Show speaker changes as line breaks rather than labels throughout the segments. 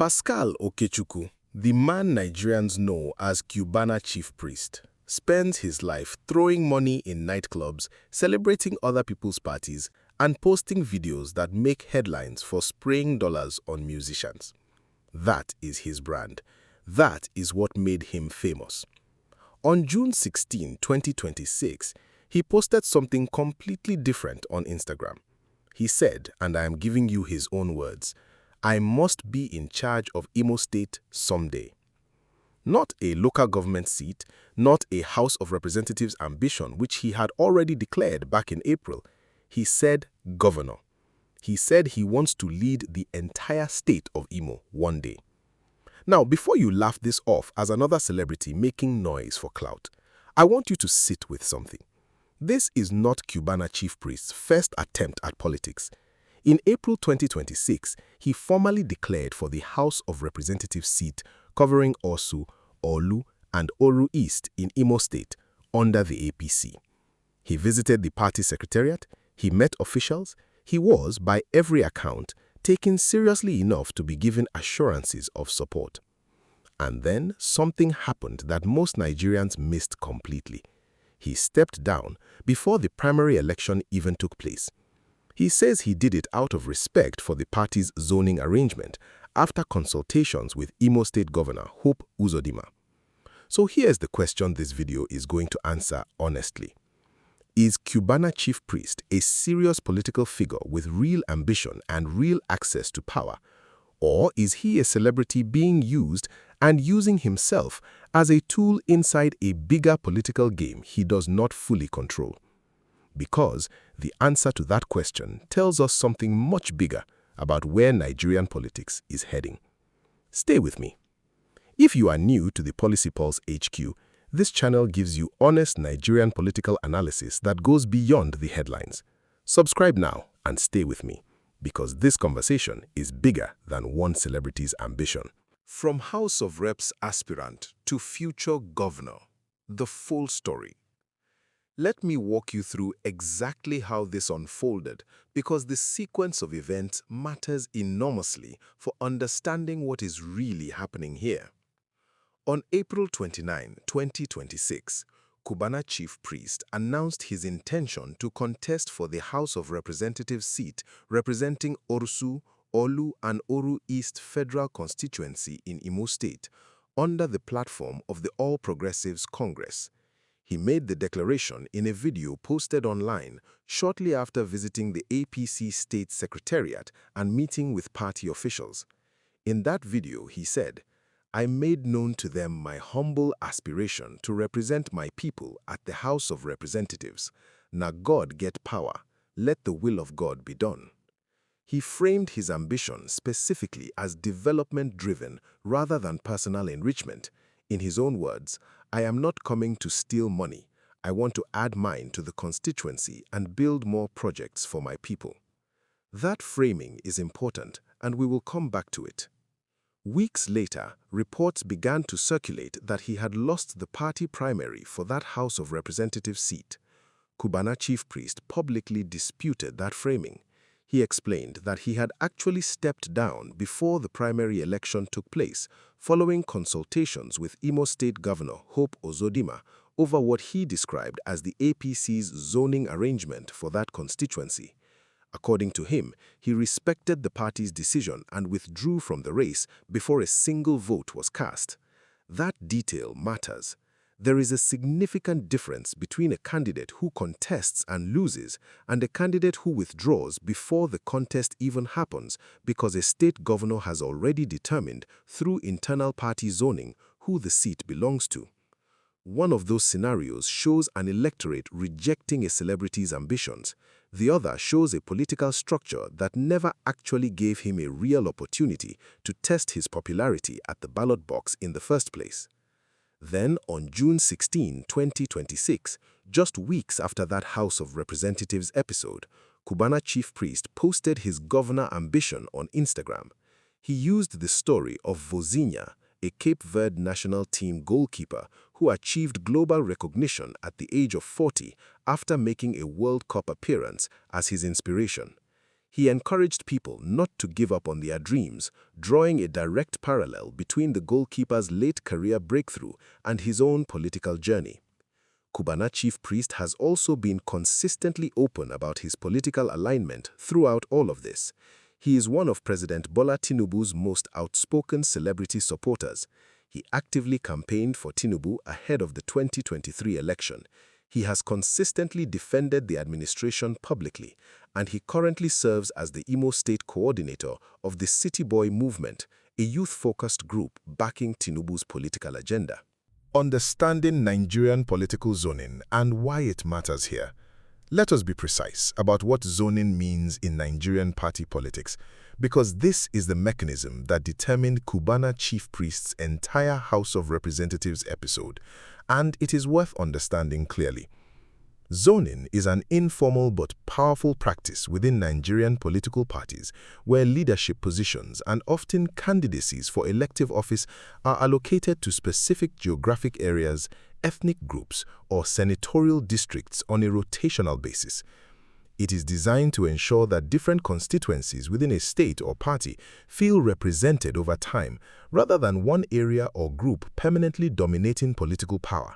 Pascal Okechukwu, the man Nigerians know as Cubana Chief Priest, spends his life throwing money in nightclubs, celebrating other people's parties, and posting videos that make headlines for spraying dollars on musicians. That is his brand. That is what made him famous. On June 16, 2026, he posted something completely different on Instagram. He said, and I am giving you his own words, "I must be in charge of Imo State someday." Not a local government seat, not a House of Representatives ambition which he had already declared back in April. He said governor. He said he wants to lead the entire state of Imo one day. Now, before you laugh this off as another celebrity making noise for clout, I want you to sit with something. This is not Cubana Chief Priest's first attempt at politics. In April 2026, he formally declared for the House of Representatives seat covering Osu, Olu, and Oru East in Imo State under the APC. He visited the party secretariat, he met officials, he was, by every account, taken seriously enough to be given assurances of support. And then something happened that most Nigerians missed completely. He stepped down before the primary election even took place. He says he did it out of respect for the party's zoning arrangement after consultations with Imo State Governor Hope Uzodimma. So here's the question this video is going to answer honestly. Is Cubana Chief Priest a serious political figure with real ambition and real access to power? Or is he a celebrity being used and using himself as a tool inside a bigger political game he does not fully control? Because the answer to that question tells us something much bigger about where Nigerian politics is heading. Stay with me. If you are new to the Policy Pulse HQ, this channel gives you honest Nigerian political analysis that goes beyond the headlines. Subscribe now and stay with me, because this conversation is bigger than one celebrity's ambition. From House of Reps aspirant to future governor, the full story. Let me walk you through exactly how this unfolded, because the sequence of events matters enormously for understanding what is really happening here. On April 29, 2026, Cubana Chief Priest announced his intention to contest for the House of Representatives seat representing Orsu, Olu, and Oru East Federal Constituency in Imo State under the platform of the All Progressives Congress. He made the declaration in a video posted online shortly after visiting the APC State Secretariat and meeting with party officials. In that video, he said, "I made known to them my humble aspiration to represent my people at the House of Representatives. Now God get power, let the will of God be done." He framed his ambition specifically as development-driven rather than personal enrichment. In his own words, "I am not coming to steal money. I want to add mine to the constituency and build more projects for my people." That framing is important, and we will come back to it. Weeks later, reports began to circulate that he had lost the party primary for that House of Representatives seat. Cubana Chief Priest publicly disputed that framing. He explained that he had actually stepped down before the primary election took place, following consultations with Imo State Governor Hope Uzodimma over what he described as the APC's zoning arrangement for that constituency. According to him, he respected the party's decision and withdrew from the race before a single vote was cast. That detail matters. There is a significant difference between a candidate who contests and loses and a candidate who withdraws before the contest even happens because a state governor has already determined through internal party zoning who the seat belongs to. One of those scenarios shows an electorate rejecting a celebrity's ambitions. The other shows a political structure that never actually gave him a real opportunity to test his popularity at the ballot box in the first place. Then, on June 16, 2026, just weeks after that House of Representatives episode, Cubana Chief Priest posted his governor ambition on Instagram. He used the story of Vozinha, a Cape Verde national team goalkeeper who achieved global recognition at the age of 40 after making a World Cup appearance, as his inspiration. He encouraged people not to give up on their dreams, drawing a direct parallel between the goalkeeper's late career breakthrough and his own political journey. Cubana Chief Priest has also been consistently open about his political alignment throughout all of this. He is one of President Bola Tinubu's most outspoken celebrity supporters. He actively campaigned for Tinubu ahead of the 2023 election. He has consistently defended the administration publicly, and he currently serves as the Imo State coordinator of the City Boy movement, a youth-focused group backing Tinubu's political agenda. Understanding Nigerian political zoning and why it matters here. Let us be precise about what zoning means in Nigerian party politics, because this is the mechanism that determined Cubana Chief Priest's entire House of Representatives episode, and it is worth understanding clearly. Zoning is an informal but powerful practice within Nigerian political parties where leadership positions and often candidacies for elective office are allocated to specific geographic areas, ethnic groups, or senatorial districts on a rotational basis. It is designed to ensure that different constituencies within a state or party feel represented over time, rather than one area or group permanently dominating political power.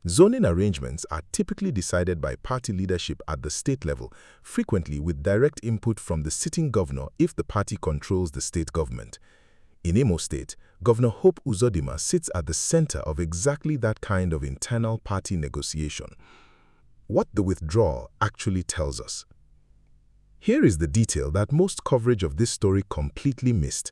Zoning arrangements are typically decided by party leadership at the state level, frequently with direct input from the sitting governor if the party controls the state government. In Imo State, Governor Hope Uzodimma sits at the center of exactly that kind of internal party negotiation. What the withdrawal actually tells us. Here is the detail that most coverage of this story completely missed.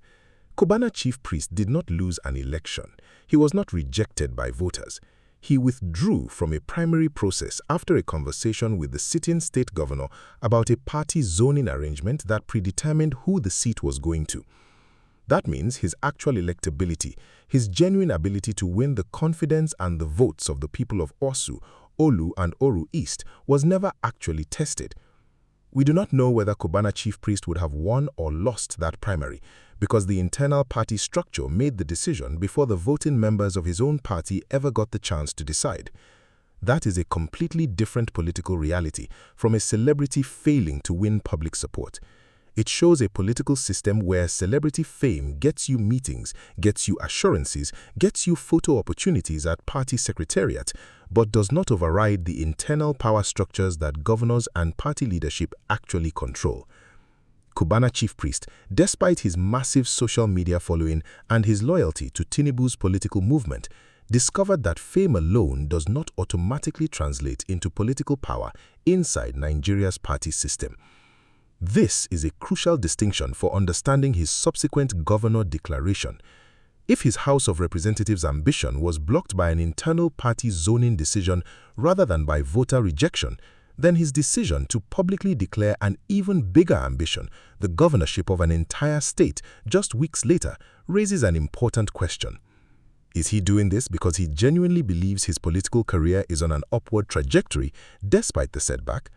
Cubana Chief Priest did not lose an election. He was not rejected by voters. He withdrew from a primary process after a conversation with the sitting state governor about a party zoning arrangement that predetermined who the seat was going to. That means his actual electability, his genuine ability to win the confidence and the votes of the people of Osu, Olu, and Oru East was never actually tested. We do not know whether Cubana Chief Priest would have won or lost that primary, because the internal party structure made the decision before the voting members of his own party ever got the chance to decide. That is a completely different political reality from a celebrity failing to win public support. It shows a political system where celebrity fame gets you meetings, gets you assurances, gets you photo opportunities at party secretariat, but does not override the internal power structures that governors and party leadership actually control. Cubana Chief Priest, despite his massive social media following and his loyalty to Tinubu's political movement, discovered that fame alone does not automatically translate into political power inside Nigeria's party system. This is a crucial distinction for understanding his subsequent governor declaration. If his House of Representatives' ambition was blocked by an internal party zoning decision rather than by voter rejection, then his decision to publicly declare an even bigger ambition, the governorship of an entire state, just weeks later, raises an important question. Is he doing this because he genuinely believes his political career is on an upward trajectory despite the setback?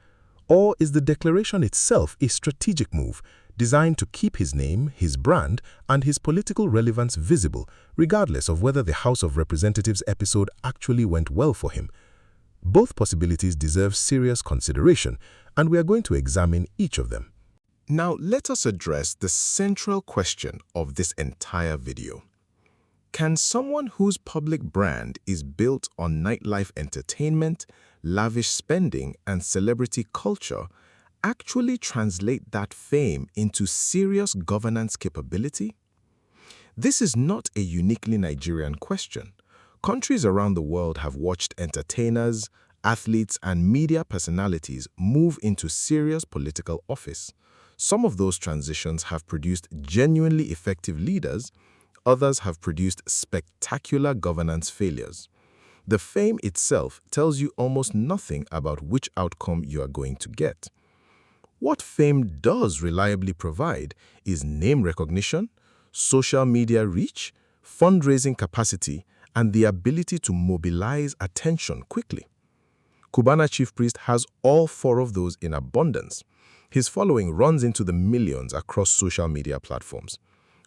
Or is the declaration itself a strategic move designed to keep his name, his brand, and his political relevance visible, regardless of whether the House of Representatives episode actually went well for him? Both possibilities deserve serious consideration, and we are going to examine each of them. Now, let us address the central question of this entire video. Can someone whose public brand is built on nightlife entertainment, lavish spending, and celebrity culture actually translate that fame into serious governance capability? This is not a uniquely Nigerian question. Countries around the world have watched entertainers, athletes, and media personalities move into serious political office. Some of those transitions have produced genuinely effective leaders. Others have produced spectacular governance failures. The fame itself tells you almost nothing about which outcome you are going to get. What fame does reliably provide is name recognition, social media reach, fundraising capacity, and the ability to mobilize attention quickly. Cubana Chief Priest has all four of those in abundance. His following runs into the millions across social media platforms.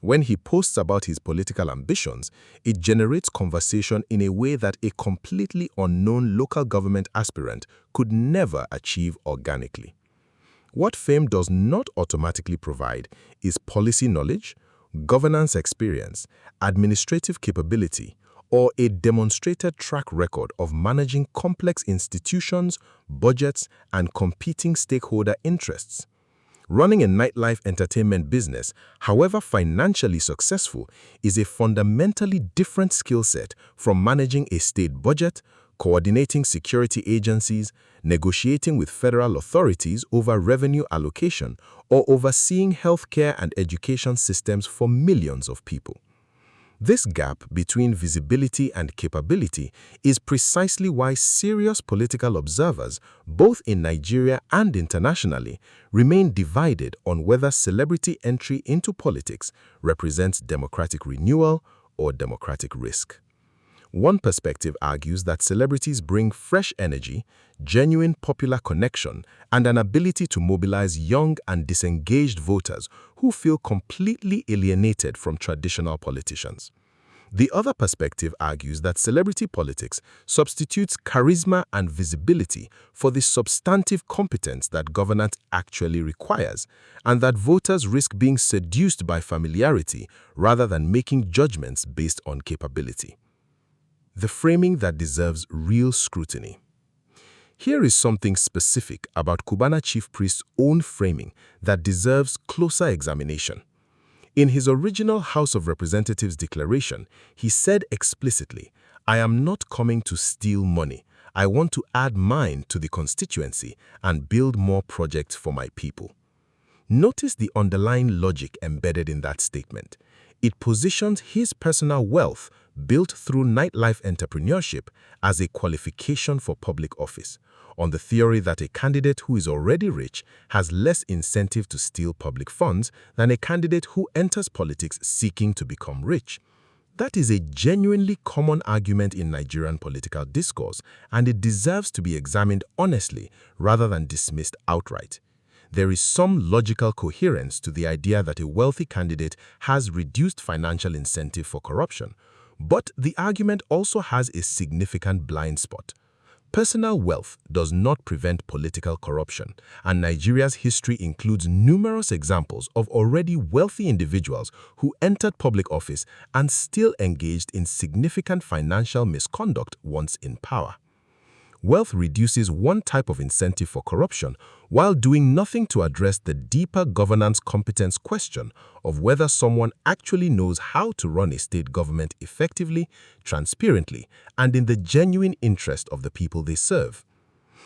When he posts about his political ambitions, it generates conversation in a way that a completely unknown local government aspirant could never achieve organically. What fame does not automatically provide is policy knowledge, governance experience, administrative capability, or a demonstrated track record of managing complex institutions, budgets, and competing stakeholder interests. Running a nightlife entertainment business, however financially successful, is a fundamentally different skill set from managing a state budget, coordinating security agencies, negotiating with federal authorities over revenue allocation, or overseeing healthcare and education systems for millions of people. This gap between visibility and capability is precisely why serious political observers, both in Nigeria and internationally, remain divided on whether celebrity entry into politics represents democratic renewal or democratic risk. One perspective argues that celebrities bring fresh energy, genuine popular connection, and an ability to mobilize young and disengaged voters who feel completely alienated from traditional politicians. The other perspective argues that celebrity politics substitutes charisma and visibility for the substantive competence that governance actually requires, and that voters risk being seduced by familiarity rather than making judgments based on capability. The framing that deserves real scrutiny. Here is something specific about Cubana Chief Priest's own framing that deserves closer examination. In his original House of Representatives declaration, he said explicitly, "I am not coming to steal money. I want to add mine to the constituency and build more projects for my people." Notice the underlying logic embedded in that statement. It positions his personal wealth, built through nightlife entrepreneurship, as a qualification for public office, on the theory that a candidate who is already rich has less incentive to steal public funds than a candidate who enters politics seeking to become rich. That is a genuinely common argument in Nigerian political discourse, and it deserves to be examined honestly rather than dismissed outright. There is some logical coherence to the idea that a wealthy candidate has reduced financial incentive for corruption, but the argument also has a significant blind spot. Personal wealth does not prevent political corruption, and Nigeria's history includes numerous examples of already wealthy individuals who entered public office and still engaged in significant financial misconduct once in power. Wealth reduces one type of incentive for corruption while doing nothing to address the deeper governance competence question of whether someone actually knows how to run a state government effectively, transparently, and in the genuine interest of the people they serve.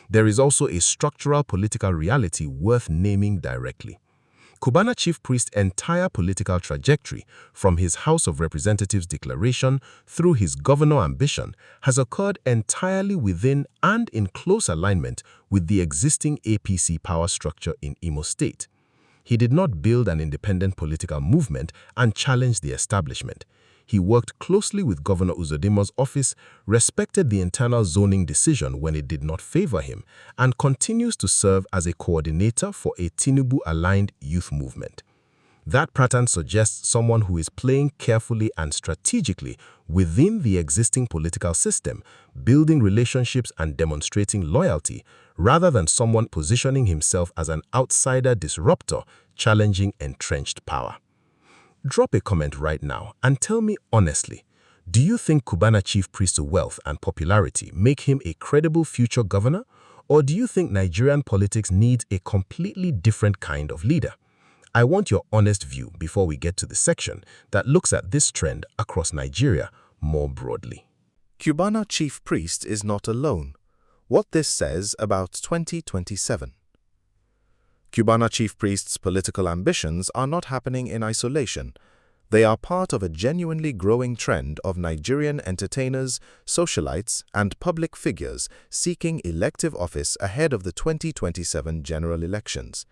There is also a structural political reality worth naming directly. Cubana Chief Priest's entire political trajectory, from his House of Representatives declaration through his governor ambition, has occurred entirely within and in close alignment with the existing APC power structure in Imo State. He did not build an independent political movement and challenge the establishment. He worked closely with Governor Uzodimma's office, respected the internal zoning decision when it did not favor him, and continues to serve as a coordinator for a Tinubu-aligned youth movement. That pattern suggests someone who is playing carefully and strategically within the existing political system, building relationships and demonstrating loyalty, rather than someone positioning himself as an outsider disruptor, challenging entrenched power. Drop a comment right now and tell me honestly, do you think Cubana Chief Priest's wealth and popularity make him a credible future governor, or do you think Nigerian politics needs a completely different kind of leader? I want your honest view before we get to the section that looks at this trend across Nigeria more broadly.
Cubana Chief Priest is not alone. What this says about 2027. Cubana Chief Priest's political ambitions are not happening in isolation. They are part of a genuinely growing trend of Nigerian entertainers, socialites, and public figures seeking elective office ahead of the 2027 general elections.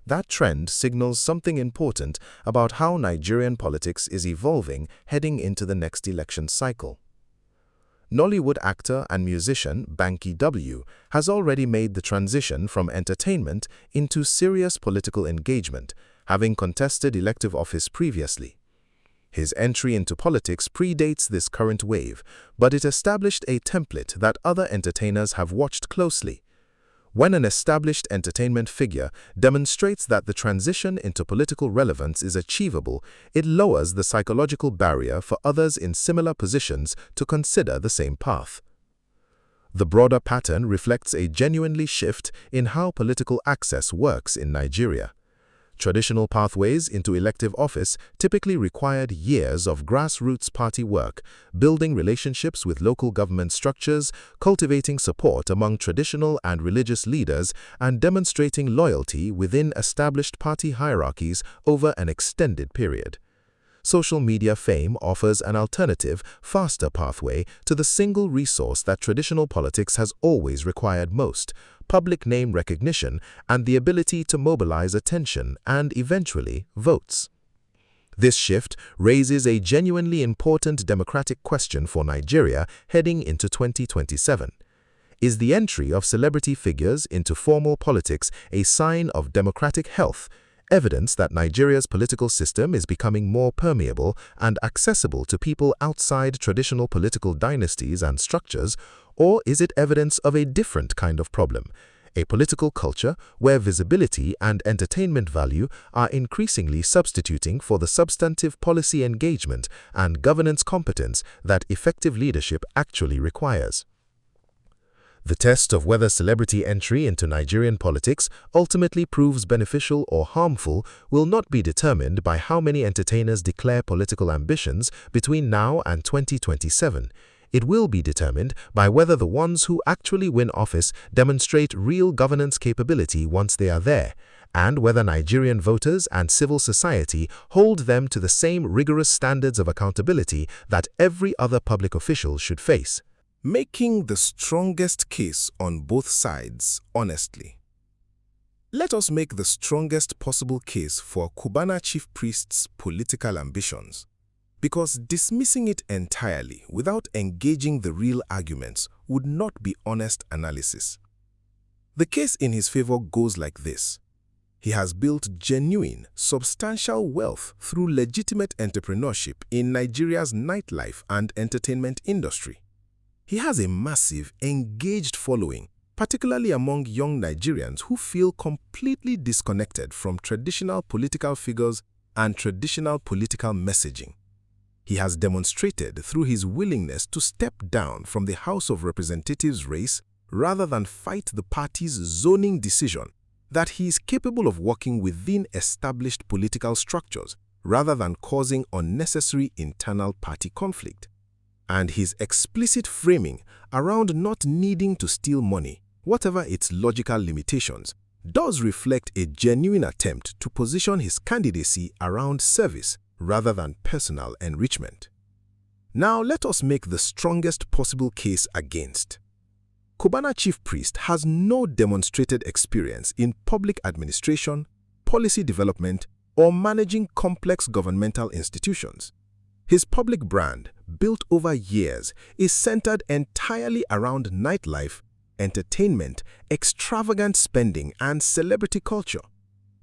That trend signals something important about how Nigerian politics is evolving heading into the next election cycle. Nollywood actor and musician Banky W has already made the transition from entertainment into serious political engagement, having contested elective office previously. His entry into politics predates this current wave, but it established a template that other entertainers have watched closely. When an established entertainment figure demonstrates that the transition into political relevance is achievable, it lowers the psychological barrier for others in similar positions to consider the same path. The broader pattern reflects a genuinely shift in how political access works in Nigeria. Traditional pathways into elective office typically required years of grassroots party work, building relationships with local government structures, cultivating support among traditional and religious leaders, and demonstrating loyalty within established party hierarchies over an extended period. Social media fame offers an alternative, faster pathway to the single resource that traditional politics has always required most: public name recognition and the ability to mobilize attention and, eventually, votes. This shift raises a genuinely important democratic question for Nigeria heading into 2027. Is the entry of celebrity figures into formal politics a sign of democratic health, evidence that Nigeria's political system is becoming more permeable and accessible to people outside traditional political dynasties and structures, or is it evidence of a different kind of problem, a political culture where visibility and entertainment value are increasingly substituting for the substantive policy engagement and governance competence that effective leadership actually requires? The test of whether celebrity entry into Nigerian politics ultimately proves beneficial or harmful will not be determined by how many entertainers declare political ambitions between now and 2027. It will be determined by whether the ones who actually win office demonstrate real governance capability once they are there, and whether Nigerian voters and civil society hold them to the same rigorous standards of accountability that every other public official should face.
Making the strongest case on both sides, honestly. Let us make the strongest possible case for Cubana Chief Priest's political ambitions, because dismissing it entirely without engaging the real arguments would not be honest analysis. The case in his favor goes like this. He has built genuine, substantial wealth through legitimate entrepreneurship in Nigeria's nightlife and entertainment industry. He has a massive, engaged following, particularly among young Nigerians who feel completely disconnected from traditional political figures and traditional political messaging. He has demonstrated through his willingness to step down from the House of Representatives race rather than fight the party's zoning decision that he is capable of working within established political structures rather than causing unnecessary internal party conflict. And his explicit framing around not needing to steal money, whatever its logical limitations, does reflect a genuine attempt to position his candidacy around service rather than personal enrichment. Now let us make the strongest possible case against. Cubana Chief Priest has no demonstrated experience in public administration, policy development, or managing complex governmental institutions. His public brand, built over years, is centered entirely around nightlife, entertainment, extravagant spending, and celebrity culture.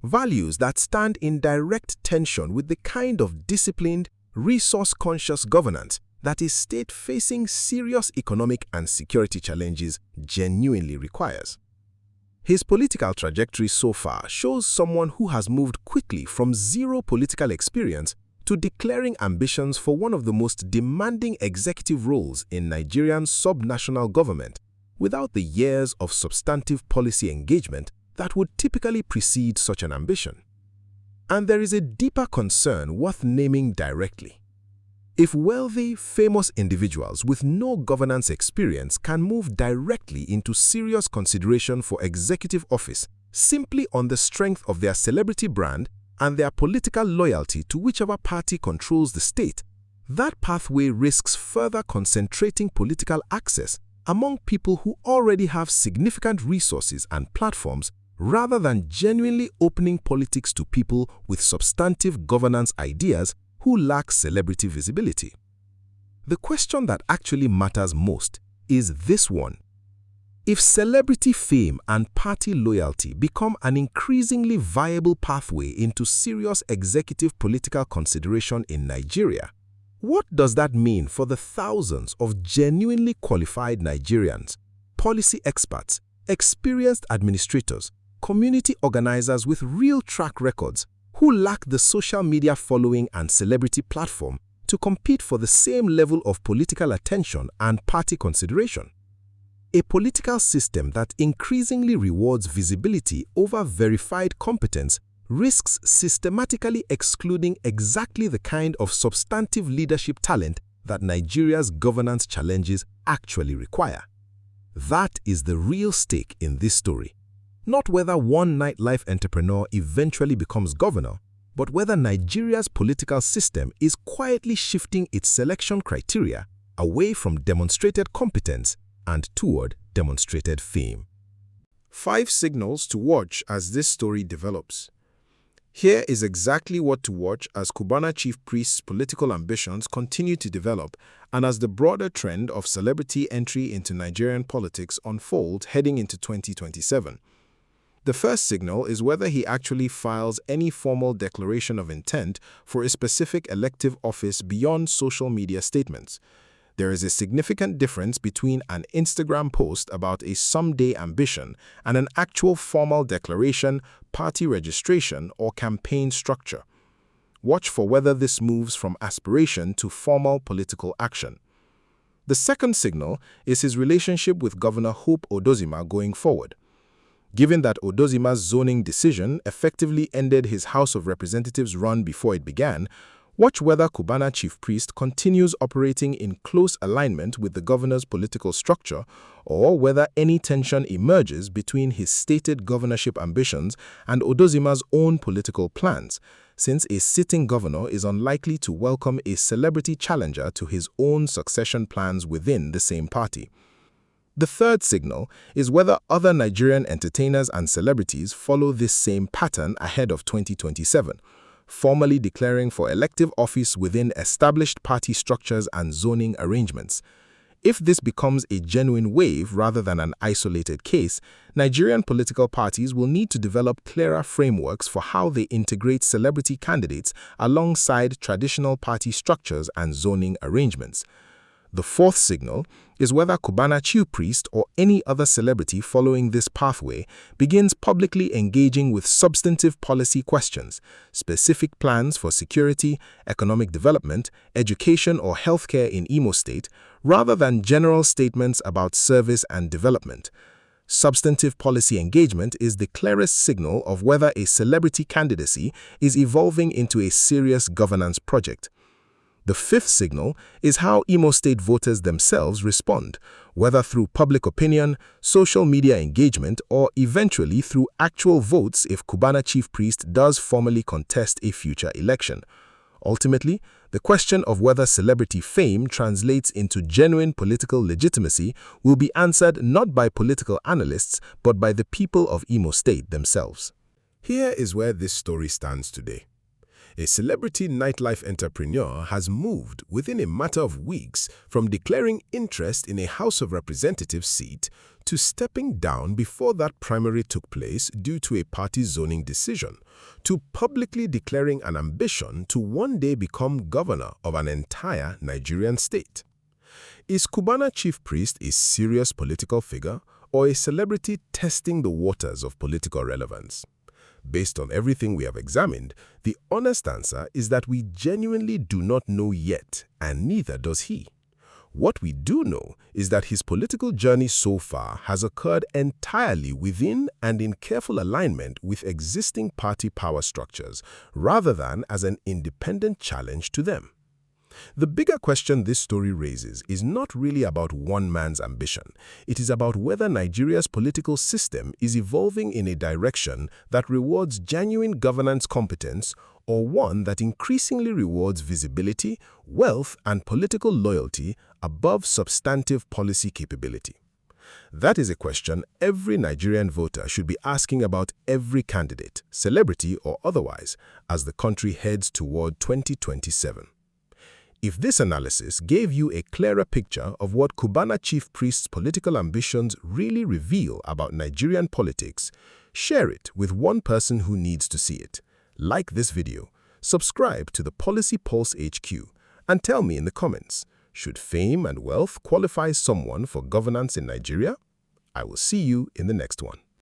Values that stand in direct tension with the kind of disciplined, resource-conscious governance that a state facing serious economic and security challenges genuinely requires. His political trajectory so far shows someone who has moved quickly from zero political experience to declaring ambitions for one of the most demanding executive roles in Nigerian sub-national government without the years of substantive policy engagement that would typically precede such an ambition. And there is a deeper concern worth naming directly. If wealthy, famous individuals with no governance experience can move directly into serious consideration for executive office simply on the strength of their celebrity brand and their political loyalty to whichever party controls the state, that pathway risks further concentrating political access among people who already have significant resources and platforms rather than genuinely opening politics to people with substantive governance ideas who lack celebrity visibility. The question that actually matters most is this one. If celebrity fame and party loyalty become an increasingly viable pathway into serious executive political consideration in Nigeria, what does that mean for the thousands of genuinely qualified Nigerians, policy experts, Experienced administrators, community organizers with real track records who lack the social media following and celebrity platform to compete for the same level of political attention and party consideration. A political system that increasingly rewards visibility over verified competence risks systematically excluding exactly the kind of substantive leadership talent that Nigeria's governance challenges actually require. That is the real stake in this story. Not whether one nightlife entrepreneur eventually becomes governor, but whether Nigeria's political system is quietly shifting its selection criteria away from demonstrated competence and toward demonstrated fame. 5 signals to watch as this story develops. Here is exactly what to watch as Cubana Chief Priest's political ambitions continue to develop and as the broader trend of celebrity entry into Nigerian politics unfolds heading into 2027. The first signal is whether he actually files any formal declaration of intent for a specific elective office beyond social media statements. There is a significant difference between an Instagram post about a someday ambition and an actual formal declaration, party registration, or campaign structure. Watch for whether this moves from aspiration to formal political action. The second signal is his relationship with Governor Hope Uzodimma going forward. Given that Uzodimma's zoning decision effectively ended his House of Representatives run before it began, watch whether Cubana Chief Priest continues operating in close alignment with the governor's political structure or whether any tension emerges between his stated governorship ambitions and Uzodimma's own political plans, since a sitting governor is unlikely to welcome a celebrity challenger to his own succession plans within the same party. The third signal is whether other Nigerian entertainers and celebrities follow this same pattern ahead of 2027. Formally declaring for elective office within established party structures and zoning arrangements. If this becomes a genuine wave rather than an isolated case, Nigerian political parties will need to develop clearer frameworks for how they integrate celebrity candidates alongside traditional party structures and zoning arrangements. The fourth signal is whether Cubana Chief Priest or any other celebrity following this pathway begins publicly engaging with substantive policy questions, specific plans for security, economic development, education or healthcare in Imo State, rather than general statements about service and development. Substantive policy engagement is the clearest signal of whether a celebrity candidacy is evolving into a serious governance project. The fifth signal is how Imo State voters themselves respond, whether through public opinion, social media engagement, or eventually through actual votes if Cubana Chief Priest does formally contest a future election. Ultimately, the question of whether celebrity fame translates into genuine political legitimacy will be answered not by political analysts but by the people of Imo State themselves. Here is where this story stands today. A celebrity nightlife entrepreneur has moved within a matter of weeks from declaring interest in a House of Representatives seat to stepping down before that primary took place due to a party zoning decision, to publicly declaring an ambition to one day become governor of an entire Nigerian state. Is Cubana Chief Priest a serious political figure or a celebrity testing the waters of political relevance? Based on everything we have examined, the honest answer is that we genuinely do not know yet, and neither does he. What we do know is that his political journey so far has occurred entirely within and in careful alignment with existing party power structures, rather than as an independent challenge to them. The bigger question this story raises is not really about one man's ambition. It is about whether Nigeria's political system is evolving in a direction that rewards genuine governance competence or one that increasingly rewards visibility, wealth, and political loyalty above substantive policy capability. That is a question every Nigerian voter should be asking about every candidate, celebrity or otherwise, as the country heads toward 2027. If this analysis gave you a clearer picture of what Cubana Chief Priest's political ambitions really reveal about Nigerian politics, share it with one person who needs to see it. Like this video, subscribe to the Policy Pulse HQ, and tell me in the comments, should fame and wealth qualify someone for governance in Nigeria? I will see you in the next one.